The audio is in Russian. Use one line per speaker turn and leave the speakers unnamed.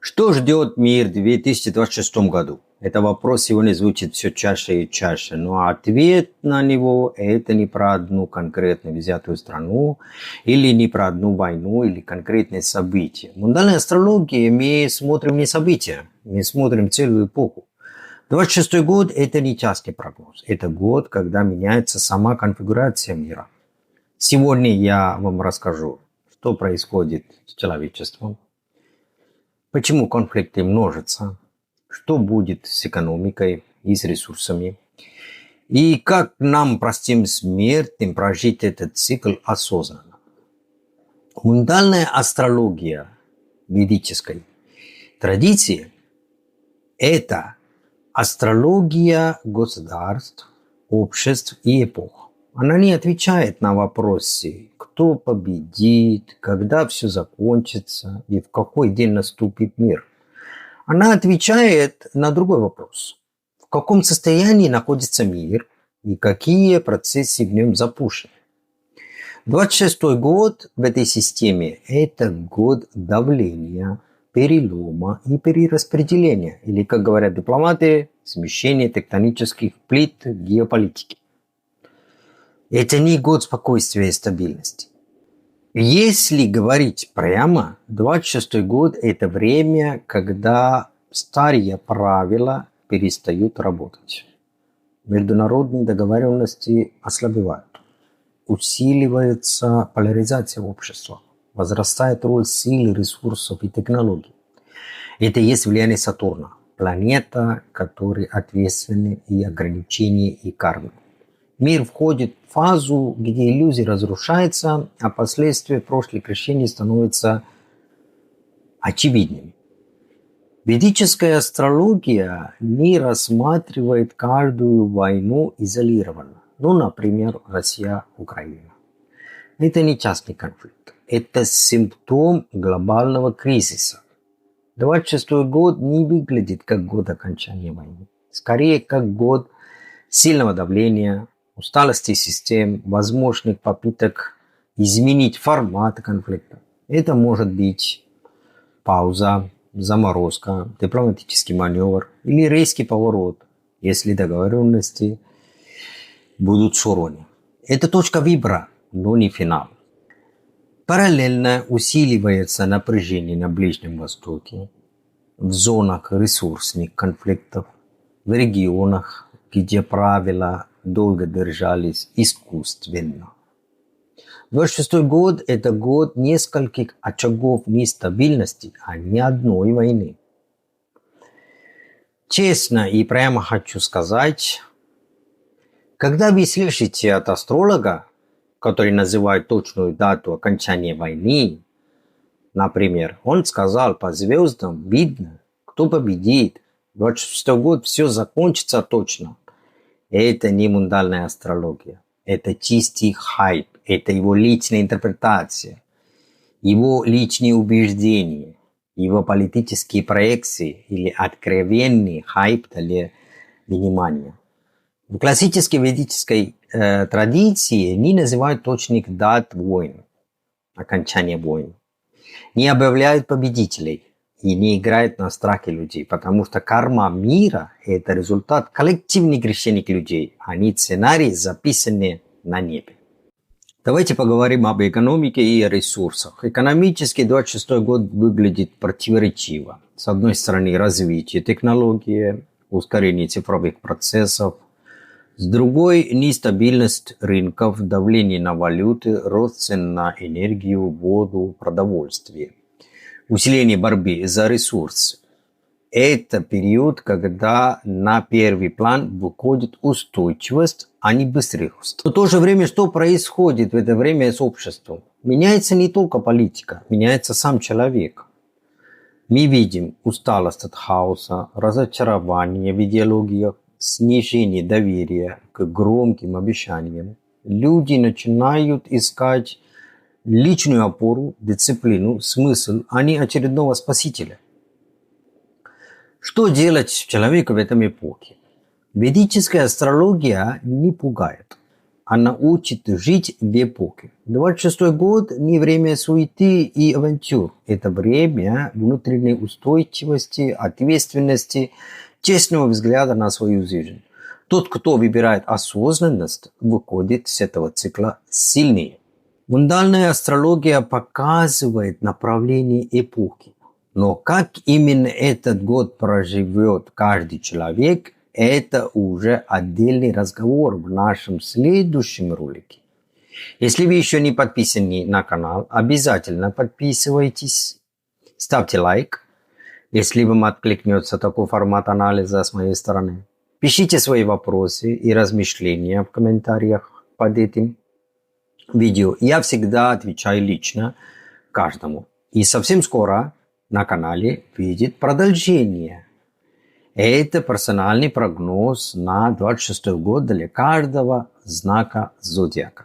Что ждет мир в 2026 году? Это вопрос сегодня звучит все чаще и чаще, но ответ на него – это не про одну конкретно взятую страну, или не про одну войну, или конкретные события. В мундальной астрологии мы смотрим не события, мы смотрим целую эпоху. 26 год – это не частный прогноз, это год, когда меняется сама конфигурация мира. Сегодня я вам расскажу, что происходит с человечеством, почему конфликты множатся, что будет с экономикой и с ресурсами, и как нам, простым смертным, прожить этот цикл осознанно. Мундальная астрология ведической традиции – это астрология государств, обществ и эпох. Она не отвечает на вопросы, кто победит, когда все закончится и в какой день наступит мир. Она отвечает на другой вопрос. В каком состоянии находится мир и какие процессы в нем запущены. 26-й год в этой системе – это год давления, перелома и перераспределения, или, как говорят дипломаты, смещения тектонических плит геополитики. Это не год спокойствия и стабильности. Если говорить прямо, 26-й год – это время, когда старые правила перестают работать. Международные договоренности ослабевают. Усиливается поляризация общества. Возрастает роль сил, ресурсов и технологий. Это и есть влияние Сатурна, планета, которая ответственна и ограничения, и кармы. Мир входит в фазу, где иллюзия разрушается, а последствия прошлых решений становятся очевидными. Ведическая астрология не рассматривает каждую войну изолированно. Например, Россия-Украина. Это не частный конфликт. Это симптом глобального кризиса. 26-й год не выглядит как год окончания войны. Скорее, как год сильного давления, усталости систем, возможных попыток изменить формат конфликта. Это может быть пауза, заморозка, дипломатический маневр или резкий поворот, если договоренности будут сорваны. Это точка выбора, но не финал. Параллельно усиливается напряжение на Ближнем Востоке, в зонах ресурсных конфликтов, в регионах, где правила долго держались искусственно. 26-й год – это год нескольких очагов нестабильности, а не одной войны. Честно и прямо хочу сказать, когда вы слышите от астролога, который называет точную дату окончания войны, например, он сказал по звездам, видно, кто победит, 26-й год все закончится точно. Это не мундальная астрология. Это чистый хайп. Это его личная интерпретация. Его личные убеждения. Его политические проекции или откровенный хайп для внимания. В классической ведической традиции не называют точных дат войн, окончания войн. Не объявляют победителей. И не играет на страхе людей, потому что карма мира – это результат коллективных решений людей, а не сценарии, записанные на небе. Давайте поговорим об экономике и ресурсах. Экономически 26-й год выглядит противоречиво. С одной стороны, развитие технологий, ускорение цифровых процессов. С другой – нестабильность рынков, давление на валюты, рост цен на энергию, воду, продовольствие. Усиление борьбы за ресурсы. Это период, когда на первый план выходит устойчивость, а не быстрый рост. В то же время, что происходит в это время с обществом? Меняется не только политика, меняется сам человек. Мы видим усталость от хаоса, разочарование в идеологиях, снижение доверия к громким обещаниям. Люди начинают искать личную опору, дисциплину, смысл, а не очередного спасителя. Что делать человеку в этом эпохе? Ведическая астрология не пугает. а научит жить в эпохе. 26-й год не время суеты и авантюр. Это время внутренней устойчивости, ответственности, честного взгляда на свою жизнь. Тот, кто выбирает осознанность, выходит с этого цикла сильнее. Мундальная астрология показывает направление эпохи. Но как именно этот год проживет каждый человек, это уже отдельный разговор в нашем следующем ролике. Если вы еще не подписаны на канал, обязательно подписывайтесь, ставьте лайк, если вам откликнется такой формат анализа с моей стороны. Пишите свои вопросы и размышления в комментариях под этим видео. Я всегда отвечаю лично каждому. И совсем скоро на канале выйдет продолжение. Это персональный прогноз на 26 год для каждого знака зодиака.